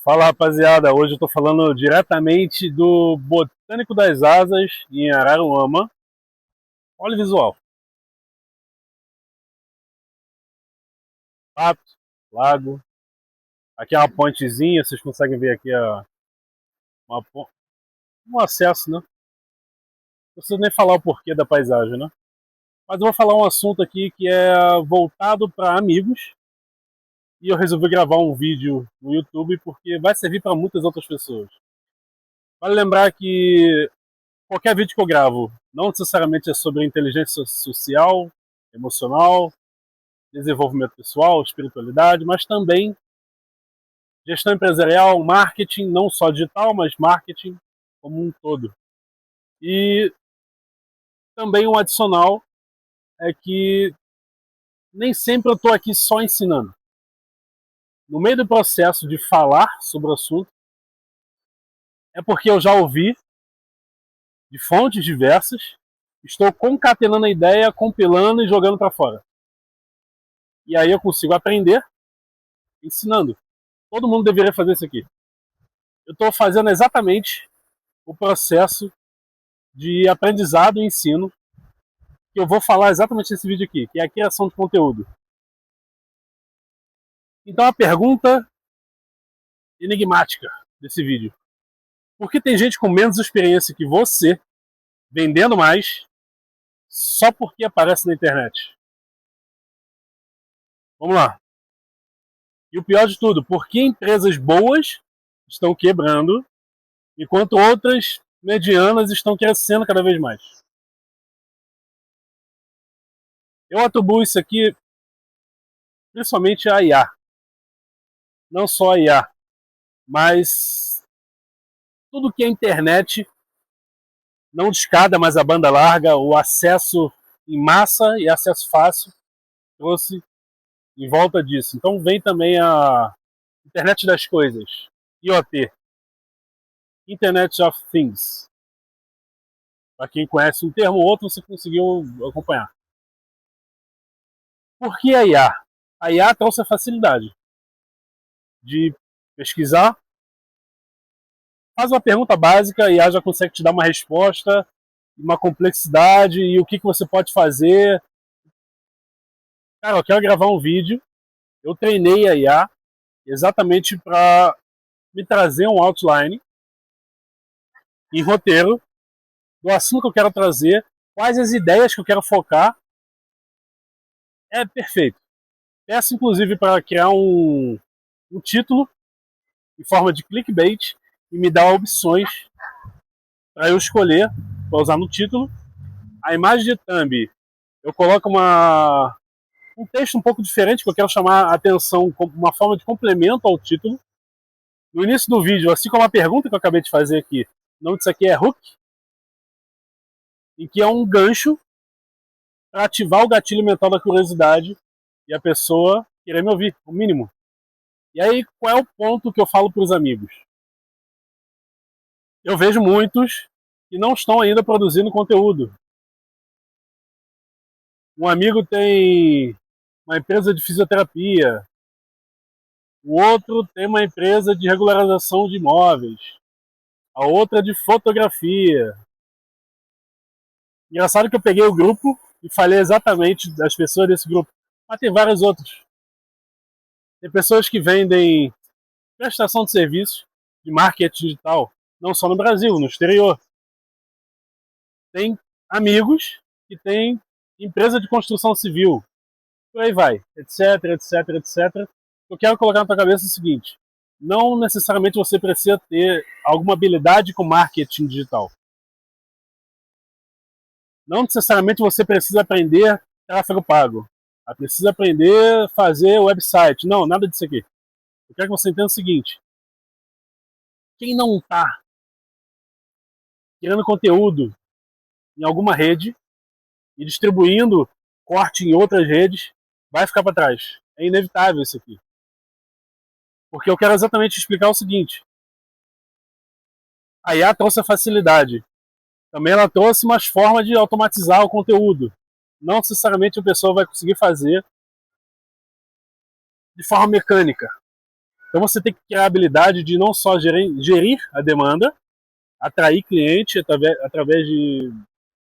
Fala rapaziada, hoje eu tô falando diretamente do Botânico das Asas em Araruama. Olha o visual: pato, lago, aqui é uma pontezinha, vocês conseguem ver aqui um acesso, né? Não preciso nem falar o porquê da paisagem, né? Mas eu vou falar um assunto aqui que é voltado para amigos e eu resolvi gravar um vídeo no YouTube porque vai servir para muitas outras pessoas. Vale lembrar que qualquer vídeo que eu gravo não necessariamente é sobre inteligência social, emocional, desenvolvimento pessoal, espiritualidade, mas também gestão empresarial, marketing, não só digital, mas marketing como um todo. E também um adicional é que nem sempre eu estou aqui só ensinando. No meio do processo de falar sobre o assunto, é porque eu já ouvi de fontes diversas, estou concatenando a ideia, compilando e jogando para fora. E aí eu consigo aprender ensinando. Todo mundo deveria fazer isso aqui. Eu estou fazendo exatamente o processo de aprendizado e ensino que eu vou falar exatamente nesse vídeo aqui, que é a criação de conteúdo. Então a pergunta enigmática desse vídeo: por que tem gente com menos experiência que você vendendo mais só porque aparece na internet? Vamos lá. E o pior de tudo, por que empresas boas estão quebrando enquanto outras medianas estão crescendo cada vez mais? Eu atribuo isso aqui principalmente à IA. Não só a IA, mas tudo que é internet, não de escada, mas a banda larga, o acesso em massa e acesso fácil, trouxe em volta disso. Então vem também a Internet das Coisas, IoT, Internet of Things. Para quem conhece um termo ou outro, você conseguiu acompanhar. Por que a IA? A IA trouxe a facilidade de pesquisar, faz uma pergunta básica e a IA já consegue te dar uma resposta, uma complexidade e o que você pode fazer. Cara, eu quero gravar um vídeo, eu treinei a IA exatamente para me trazer um outline em roteiro do assunto que eu quero trazer, quais as ideias que eu quero focar. É perfeito. Peço inclusive para criar um título em forma de clickbait e me dar opções para eu escolher, para usar no título. A imagem de thumb, eu coloco um texto um pouco diferente, que eu quero chamar a atenção como uma forma de complemento ao título. No início do vídeo, assim como a pergunta que eu acabei de fazer aqui, o nome disso aqui é hook, em que é um gancho para ativar o gatilho mental da curiosidade e a pessoa querer me ouvir, o mínimo. E aí, qual é o ponto que eu falo para os amigos? Eu vejo muitos que não estão ainda produzindo conteúdo. Um amigo tem uma empresa de fisioterapia, o outro tem uma empresa de regularização de imóveis, a outra de fotografia. Engraçado que eu peguei o grupo e falei exatamente das pessoas desse grupo, mas tem vários outros. Tem pessoas que vendem prestação de serviços de marketing digital, não só no Brasil, no exterior. Tem amigos que têm empresa de construção civil, por aí vai, etc, etc, etc. Eu quero colocar na tua cabeça o seguinte: não necessariamente você precisa ter alguma habilidade com marketing digital. Não necessariamente você precisa aprender tráfego pago. Precisa aprender a fazer website. Não, nada disso aqui. Eu quero que você entenda o seguinte: quem não está criando conteúdo em alguma rede e distribuindo corte em outras redes, vai ficar para trás. É inevitável isso aqui. Porque eu quero exatamente explicar o seguinte: a IA trouxe a facilidade. Também ela trouxe umas formas de automatizar o conteúdo. Não necessariamente a pessoa vai conseguir fazer de forma mecânica. Então você tem que ter a habilidade de não só gerir a demanda, atrair cliente através de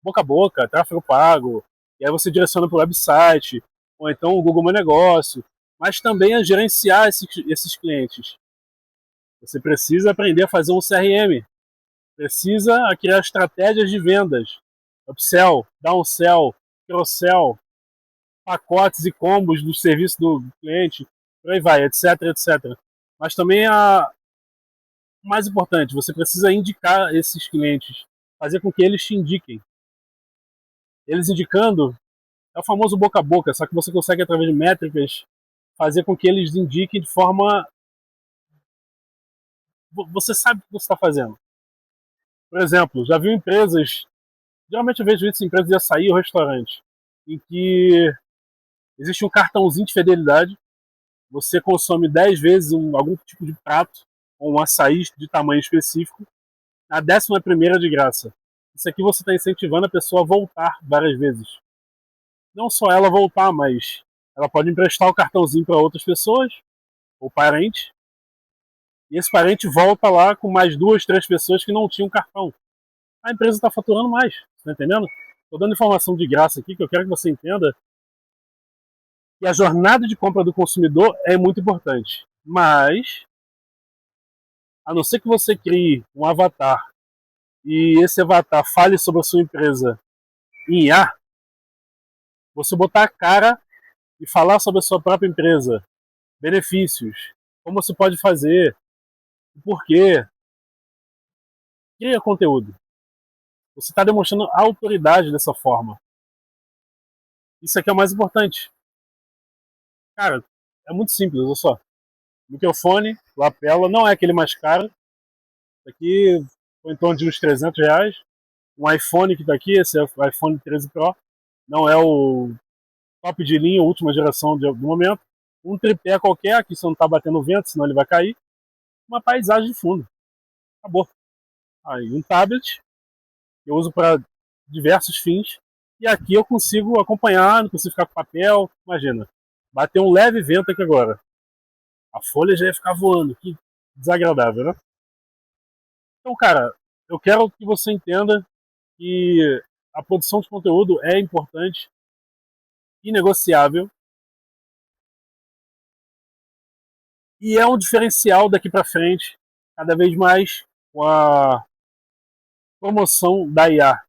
boca a boca, tráfego pago, e aí você direciona para o website, ou então o Google Meu Negócio, mas também a gerenciar esses clientes. Você precisa aprender a fazer um CRM, precisa criar estratégias de vendas, upsell, downsell, cross-sell, pacotes e combos do serviço do cliente, por aí vai, etc, etc. Mas também o mais importante, você precisa indicar esses clientes, fazer com que eles te indiquem. Eles indicando é o famoso boca a boca, só que você consegue, através de métricas, fazer com que eles indiquem de forma. Você sabe o que você está fazendo. Por exemplo, já viu empresas, geralmente eu vejo isso em empresas de açaí ou restaurante, em que existe um cartãozinho de fidelidade, você consome 10 vezes algum tipo de prato, ou um açaí de tamanho específico, a 11ª de graça. Isso aqui você está incentivando a pessoa a voltar várias vezes. Não só ela voltar, mas ela pode emprestar o cartãozinho para outras pessoas, ou parente, e esse parente volta lá com mais 2, 3 pessoas que não tinham cartão. A empresa está faturando mais, tá entendendo? Estou dando informação de graça aqui que eu quero que você entenda que a jornada de compra do consumidor é muito importante. Mas, a não ser que você crie um avatar e esse avatar fale sobre a sua empresa em IA, você botar a cara e falar sobre a sua própria empresa, benefícios, como você pode fazer, o porquê, cria conteúdo. Você está demonstrando autoridade dessa forma. Isso aqui é o mais importante. Cara, é muito simples, olha só. Microfone, lapela, não é aquele mais caro. Isso aqui foi em torno de uns R$ 300. Um iPhone que está aqui, esse é o iPhone 13 Pro. Não é o top de linha, última geração do momento. Um tripé qualquer, que você não está batendo vento, senão ele vai cair. Uma paisagem de fundo. Acabou. Aí um tablet, eu uso para diversos fins. E aqui eu consigo acompanhar, não consigo ficar com papel. Imagina, bater um leve vento aqui agora. A folha já ia ficar voando. Que desagradável, né? Então, cara, eu quero que você entenda que a produção de conteúdo é importante, inegociável, e é um diferencial daqui para frente, cada vez mais com a promoção da IA.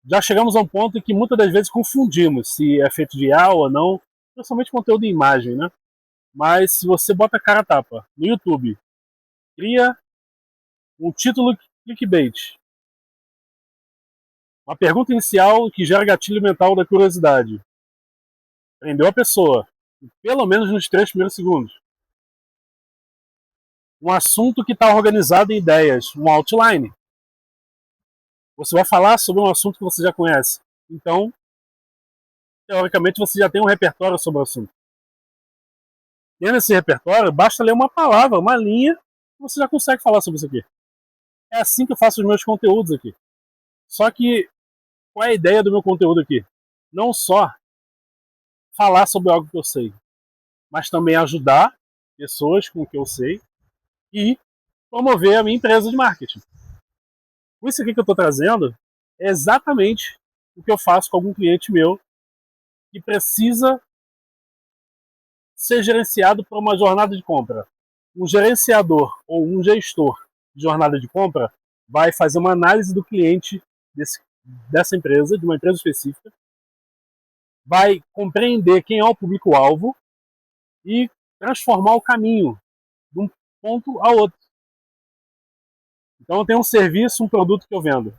Já chegamos a um ponto em que muitas das vezes confundimos se é feito de IA ou não, principalmente conteúdo em imagem, né? Mas se você bota a cara a tapa no YouTube, cria um título clickbait, uma pergunta inicial que gera gatilho mental da curiosidade, prendeu a pessoa, pelo menos nos 3 primeiros segundos. Um assunto que está organizado em ideias, um outline. Você vai falar sobre um assunto que você já conhece. Então, teoricamente, você já tem um repertório sobre o assunto. Tendo esse repertório, basta ler uma palavra, uma linha, e você já consegue falar sobre isso aqui. É assim que eu faço os meus conteúdos aqui. Só que, qual é a ideia do meu conteúdo aqui? Não só falar sobre algo que eu sei, mas também ajudar pessoas com o que eu sei e promover a minha empresa de marketing. Isso aqui que eu estou trazendo é exatamente o que eu faço com algum cliente meu que precisa ser gerenciado por uma jornada de compra. Um gerenciador ou um gestor de jornada de compra vai fazer uma análise do cliente dessa empresa, de uma empresa específica, vai compreender quem é o público-alvo e transformar o caminho de um ponto a outro. Então eu tenho um serviço, um produto que eu vendo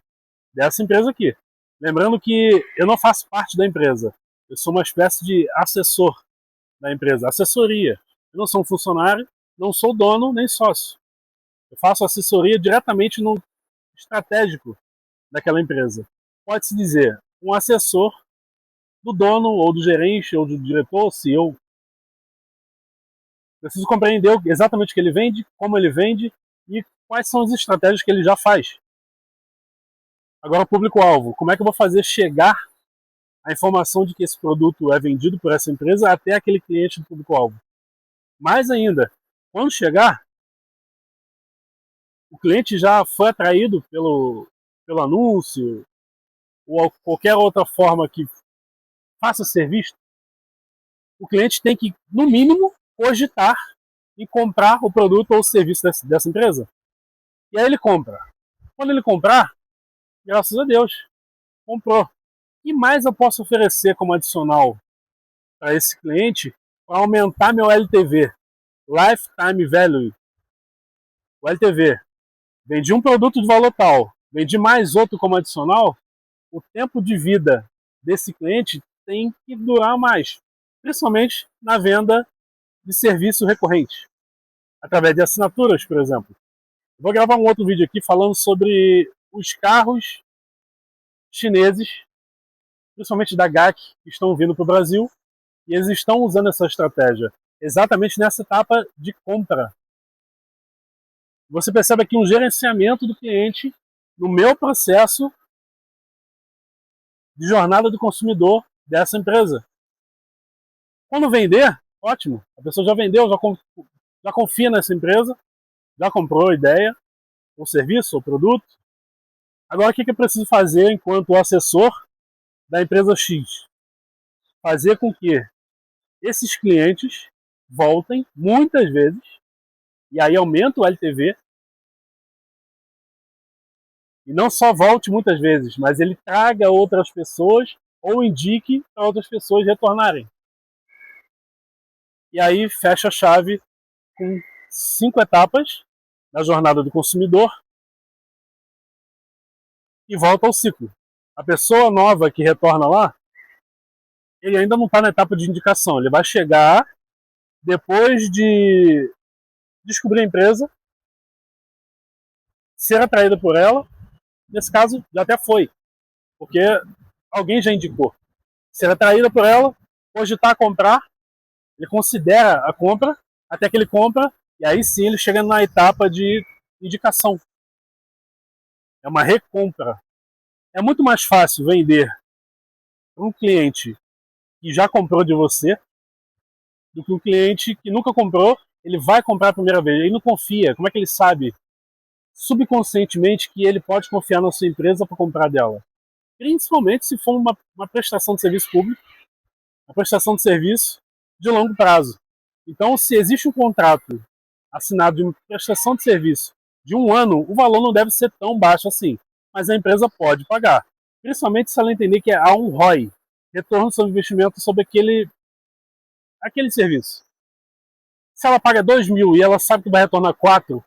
dessa empresa aqui. Lembrando que eu não faço parte da empresa. Eu sou uma espécie de assessor da empresa, assessoria. Eu não sou um funcionário, não sou dono nem sócio. Eu faço assessoria diretamente no estratégico daquela empresa. Pode-se dizer, um assessor do dono, ou do gerente, ou do diretor, CEO. Preciso compreender exatamente o que ele vende, como ele vende e quais são as estratégias que ele já faz. Agora, o público-alvo. Como é que eu vou fazer chegar a informação de que esse produto é vendido por essa empresa até aquele cliente do público-alvo? Mais ainda, quando chegar, o cliente já foi atraído pelo anúncio ou qualquer outra forma que faça ser visto, o cliente tem que, no mínimo, cogitar em comprar o produto ou o serviço dessa empresa. E aí ele compra. Quando ele comprar, graças a Deus, comprou. E mais eu posso oferecer como adicional para esse cliente para aumentar meu LTV, Lifetime Value. O LTV. Vendi um produto de valor tal, vendi mais outro como adicional, o tempo de vida desse cliente tem que durar mais, principalmente na venda de serviço recorrente, através de assinaturas, por exemplo. Vou gravar um outro vídeo aqui falando sobre os carros chineses, principalmente da GAC, que estão vindo para o Brasil, e eles estão usando essa estratégia exatamente nessa etapa de compra. Você percebe aqui um gerenciamento do cliente no meu processo de jornada do consumidor dessa empresa. Quando vender, ótimo. A pessoa já vendeu, já confia nessa empresa, já comprou a ideia, o serviço, o produto. Agora, o que eu preciso fazer enquanto assessor da empresa X? Fazer com que esses clientes voltem muitas vezes, e aí aumenta o LTV, e não só volte muitas vezes, mas ele traga outras pessoas ou indique para outras pessoas retornarem. E aí fecha a chave com 5 etapas na jornada do consumidor e volta ao ciclo. A pessoa nova que retorna lá, ele ainda não está na etapa de indicação. Ele vai chegar depois de descobrir a empresa, ser atraído por ela. Nesse caso, já até foi, porque alguém já indicou. Ser atraída por ela, cogitar comprar, ele considera a compra, até que ele compra, e aí sim ele chega na etapa de indicação. É uma recompra. É muito mais fácil vender para um cliente que já comprou de você do que um cliente que nunca comprou, ele vai comprar a primeira vez, ele não confia. Como é que ele sabe subconscientemente que ele pode confiar na sua empresa para comprar dela? Principalmente se for uma prestação de serviço público, uma prestação de serviço de longo prazo. Então, se existe um contrato assinado de uma prestação de serviço de 1 ano, o valor não deve ser tão baixo assim, mas a empresa pode pagar. Principalmente se ela entender que há um ROI, retorno sobre investimento sobre aquele serviço. Se ela paga 2.000 e ela sabe que vai retornar 4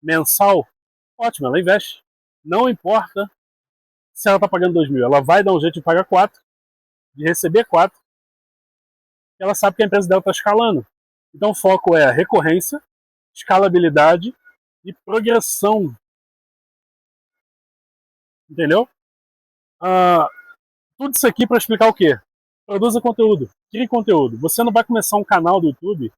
mensal, ótimo, ela investe. Não importa se ela está pagando 2.000, ela vai dar um jeito de pagar 4, de receber 4, ela sabe que a empresa dela está escalando. Então o foco é a recorrência, escalabilidade e progressão. Entendeu? Tudo isso aqui para explicar o quê? Produza conteúdo, crie conteúdo. Você não vai começar um canal do YouTube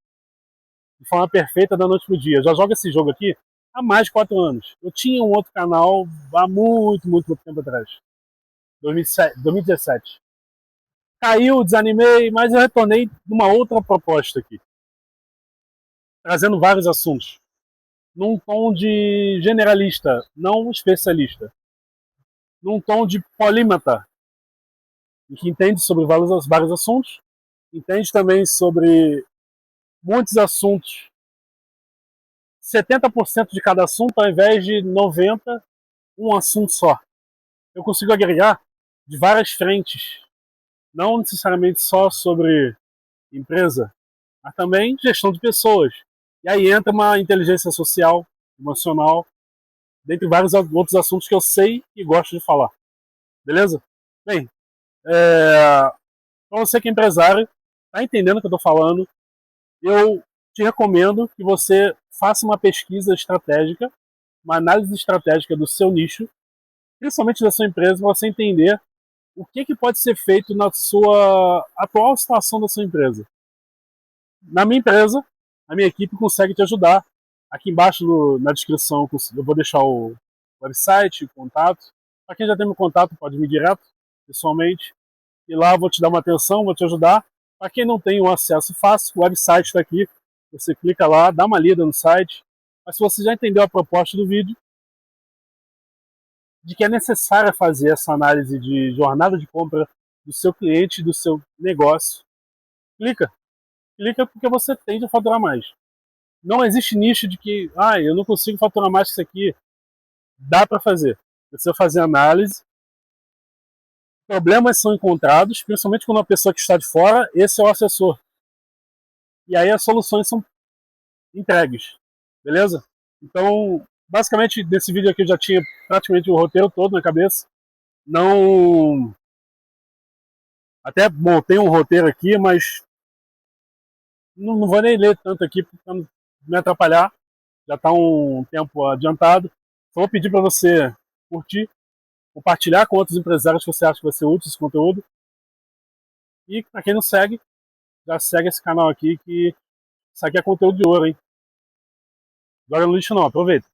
de forma perfeita da noite pro dia. Eu já jogo esse jogo aqui há mais de 4 anos. Eu tinha um outro canal há muito tempo atrás. 2017. Caiu, desanimei, mas eu retornei numa outra proposta aqui. Trazendo vários assuntos. Num tom de generalista, não especialista. Num tom de polímata, que entende sobre vários assuntos, entende também sobre muitos assuntos, 70% de cada assunto ao invés de 90%, um assunto só. Eu consigo agregar de várias frentes, não necessariamente só sobre empresa, mas também gestão de pessoas. E aí entra uma inteligência social, emocional, dentre vários outros assuntos que eu sei e gosto de falar. Beleza? Bem, para você que é empresário, está entendendo o que eu estou falando, eu te recomendo que você faça uma pesquisa estratégica, uma análise estratégica do seu nicho, principalmente da sua empresa, para você entender o que pode ser feito na sua atual situação da sua empresa. Na minha empresa, a minha equipe consegue te ajudar. Aqui embaixo na descrição eu vou deixar o website, o contato. Para quem já tem meu contato, pode me direto, pessoalmente. E lá eu vou te dar uma atenção, vou te ajudar. Para quem não tem um acesso fácil, o website está aqui. você clica lá, dá uma lida no site, mas se você já entendeu a proposta do vídeo, de que é necessário fazer essa análise de jornada de compra do seu cliente, do seu negócio, clica. Clica porque você tende a faturar mais. Não existe nicho de que, eu não consigo faturar mais que isso aqui. Dá para fazer. Você fazer análise, problemas são encontrados, principalmente quando uma pessoa que está de fora, esse é o assessor. E aí as soluções são entregues. Beleza? Então, basicamente, nesse vídeo aqui eu já tinha praticamente o roteiro todo na cabeça. Não. Até montei um roteiro aqui, mas não vou nem ler tanto aqui para não me atrapalhar. Já está um tempo adiantado. Só vou pedir para você curtir, compartilhar com outros empresários que você acha que vai ser útil esse conteúdo. E para quem não segue, já segue esse canal aqui, que isso aqui é conteúdo de ouro, hein? Joga no lixo não, aproveita.